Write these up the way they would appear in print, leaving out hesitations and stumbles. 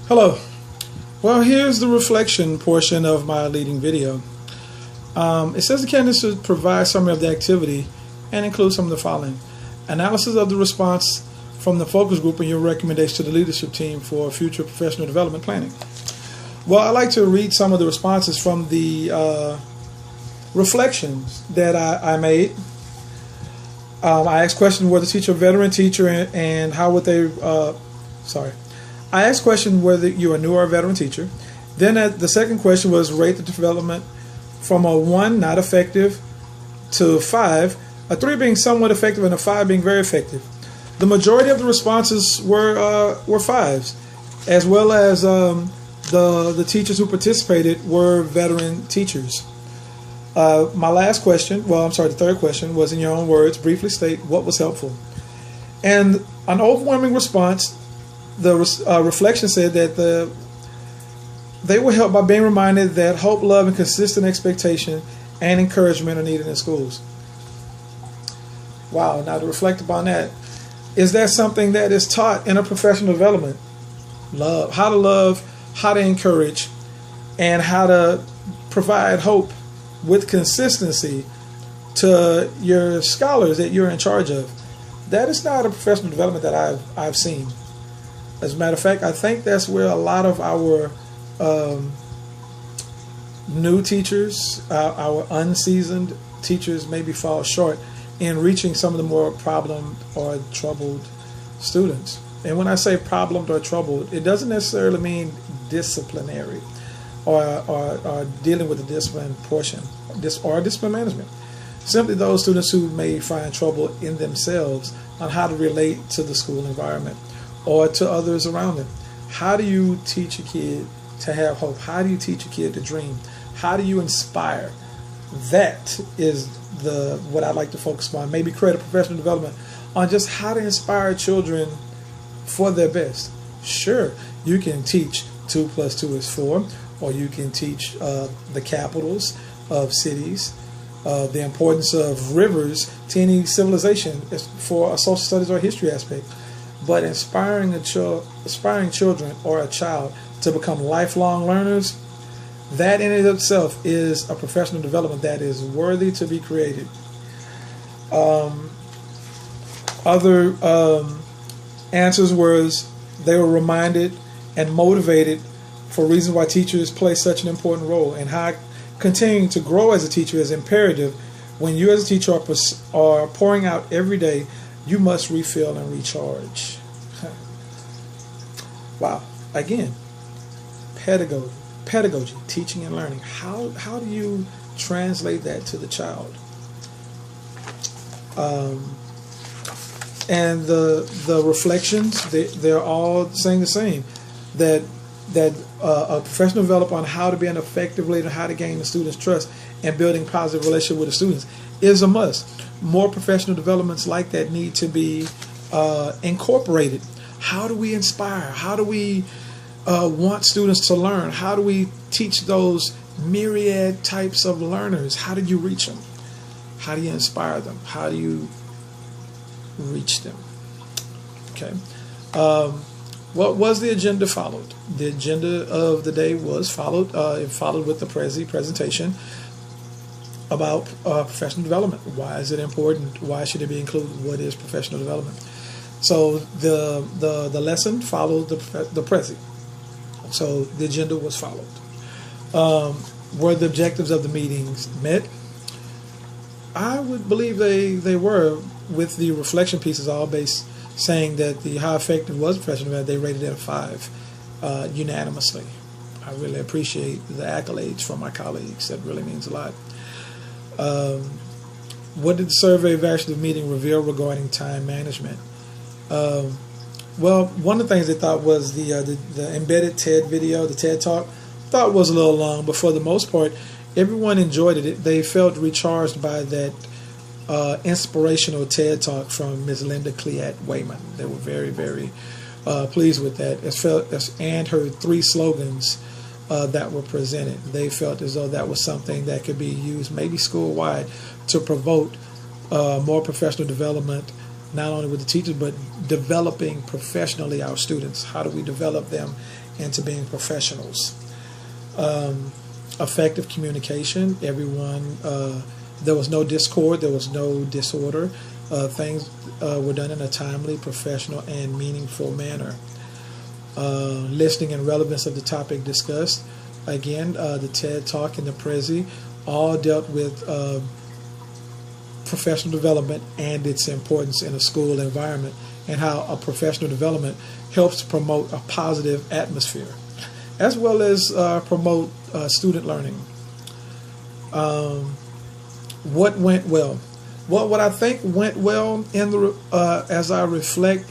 Hello. Well, here's the reflection portion of my leading video. It says the candidates should provide a summary of the activity and include some of the following. Analysis of the response from the focus group and your recommendation to the leadership team for future professional development planning. Well, I'd like to read some of the responses from the reflections that I made. I asked questions, were the teacher a veteran teacher, and how would they, I asked question whether you are a new or a veteran teacher. Then the second question was rate the development from a 1, not effective, to 5, a 3 being somewhat effective and a 5 being very effective. The majority of the responses were 5s, as well as the teachers who participated were veteran teachers. My last question, the third question was, in your own words, briefly state what was helpful. And an overwhelming response, the reflection said that they were helped by being reminded that hope, love, and consistent expectation and encouragement are needed in schools. Wow, now to reflect upon that, is that something that is taught in a professional development? Love, how to encourage, and how to provide hope with consistency to your scholars that you're in charge of. That is not a professional development that I've seen. As a matter of fact, I think that's where a lot of our new teachers, our unseasoned teachers, maybe fall short in reaching some of the more problemed or troubled students. And when I say problemed or troubled, it doesn't necessarily mean disciplinary or dealing with the discipline portion or discipline management. Simply those students who may find trouble in themselves on how to relate to the school environment or to others around them. How do you teach a kid to have hope? How do you teach a kid to dream? How do you inspire? That is what I'd like to focus on. Maybe create a professional development on just how to inspire children for their best. Sure, you can teach 2 + 2 is 4, or you can teach the capitals of cities, the importance of rivers to any civilization for a social studies or history aspect. But inspiring children or a child to become lifelong learners, that in and of itself is a professional development that is worthy to be created. Other answers was they were reminded and motivated for reasons why teachers play such an important role, and how continuing to grow as a teacher is imperative. When you as a teacher are pouring out every day, you must refill and recharge. Wow. Again, pedagogy, teaching and learning. How do you translate that to the child? And the reflections, they're all saying the same, that a professional development on how to be an effective leader, how to gain the students' trust, and building positive relationship with the students is a must. More professional developments like that need to be incorporated. How do we inspire? How do we want students to learn? How do we teach those myriad types of learners? How do you reach them? How do you inspire them? How do you reach them? Okay. What was the agenda followed? The agenda of the day was followed. It followed with the presentation about professional development. Why is it important? Why should it be included? What is professional development? So the lesson followed the Prezi. So the agenda was followed. Were the objectives of the meetings met? I would believe they were, with the reflection pieces all based saying that how effective was professional development. They rated it a 5 unanimously. I really appreciate the accolades from my colleagues. That really means a lot. What did the survey evaluation of the meeting reveal regarding time management? Well, one of the things they thought was the embedded TED video, the TED Talk, thought was a little long, but for the most part, everyone enjoyed it. They felt recharged by that inspirational TED Talk from Ms. Linda Cleat Wayman. They were very, very pleased with that. And her 3 slogans that were presented. They felt as though that was something that could be used maybe school-wide to promote more professional development not only with the teachers, but developing professionally our students. How do we develop them into being professionals? Effective communication. Everyone, there was no discord, there was no disorder. Things were done in a timely, professional, and meaningful manner. Listening and relevance of the topic discussed. Again, the TED Talk and the Prezi all dealt with professional development and its importance in a school environment, and how a professional development helps to promote a positive atmosphere, as well as promote student learning. What went well? Well, what I think went well in the as I reflect,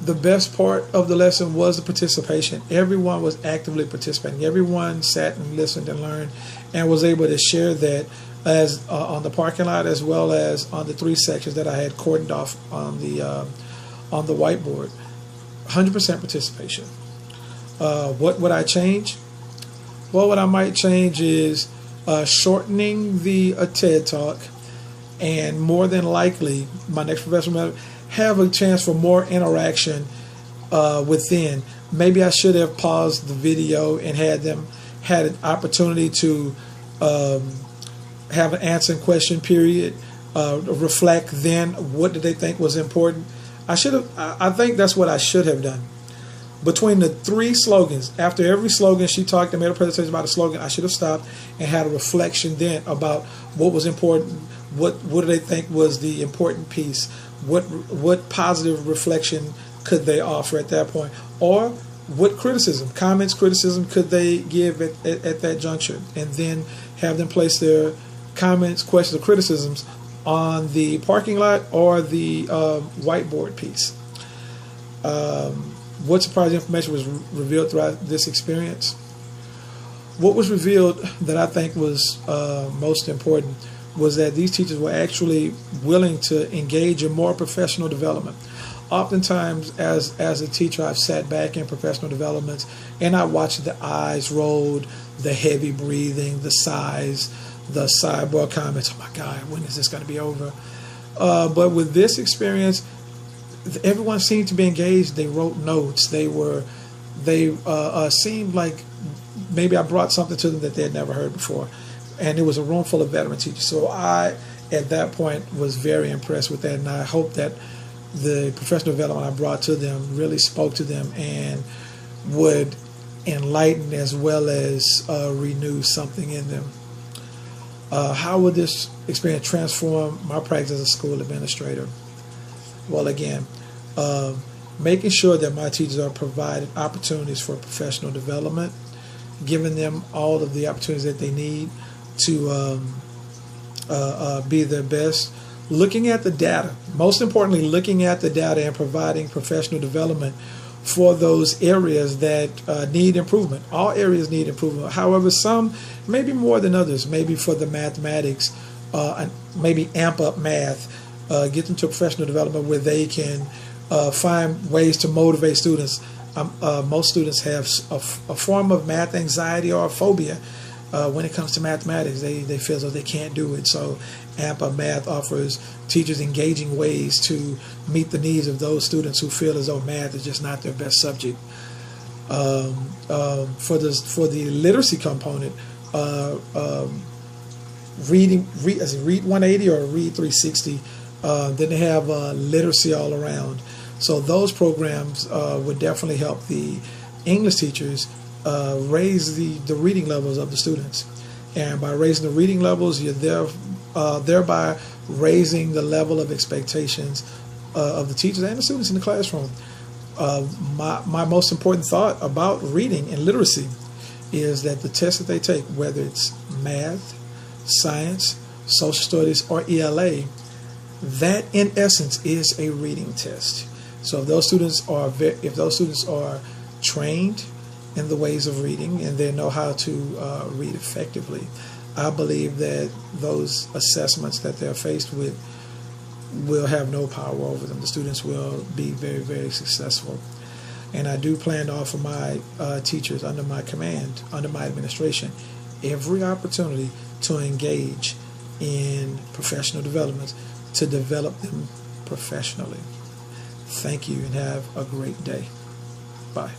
the best part of the lesson was the participation. Everyone was actively participating. Everyone sat and listened and learned, and was able to share that as on the parking lot, as well as on the 3 sections that I had cordoned off on the whiteboard. 100% participation. What would I change? Well, what I might change is shortening the TED Talk, and more than likely, my next professional have a chance for more interaction within. Maybe I should have paused the video and had them had an opportunity to have an answer and question period, reflect then what did they think was important. I think that's what I should have done. Between the 3 slogans, after every slogan she talked and made a presentation about a slogan, I should have stopped and had a reflection then about what was important, what do they think was the important piece, what positive reflection could they offer at that point, or what criticism could they give at that juncture, and then have them place their comments, questions, or criticisms on the parking lot or the whiteboard piece. What surprising information was revealed throughout this experience? What was revealed that I think was most important was that these teachers were actually willing to engage in more professional development. Oftentimes, as a teacher, I've sat back in professional developments and I watched the eyes rolled, the heavy breathing, the sighs, the sidebar comments. Oh my God, when is this going to be over? But with this experience, everyone seemed to be engaged. They wrote notes. They seemed like maybe I brought something to them that they had never heard before. And it was a room full of veteran teachers. So I, at that point, was very impressed with that. And I hope that the professional development I brought to them really spoke to them and would enlighten as well as renew something in them. How would this experience transform my practice as a school administrator? Well, again, making sure that my teachers are provided opportunities for professional development, giving them all of the opportunities that they need to be their best, looking at the data, most importantly, looking at the data and providing professional development for those areas that need improvement. All areas need improvement. However, some maybe more than others. Maybe for the mathematics, maybe amp up math, get them to professional development where they can find ways to motivate students. Most students have a form of math anxiety or phobia when it comes to mathematics. They feel as though they can't do it. So amp up math offers teachers engaging ways to meet the needs of those students who feel as though math is just not their best subject. For the literacy component, read 180 or read 360. Then they have literacy all around. So those programs would definitely help the English teachers raise the reading levels of the students. And by raising the reading levels, you're thereby raising the level of expectations of the teachers and the students in the classroom. My most important thought about reading and literacy is that the tests that they take, whether it's math, science, social studies, or ELA, that in essence is a reading test. So if those students are trained in the ways of reading and they know how to read effectively, I believe that those assessments that they're faced with will have no power over them. The students will be very, very successful. And I do plan to offer my teachers under my command, under my administration, every opportunity to engage in professional development, to develop them professionally. Thank you and have a great day. Bye.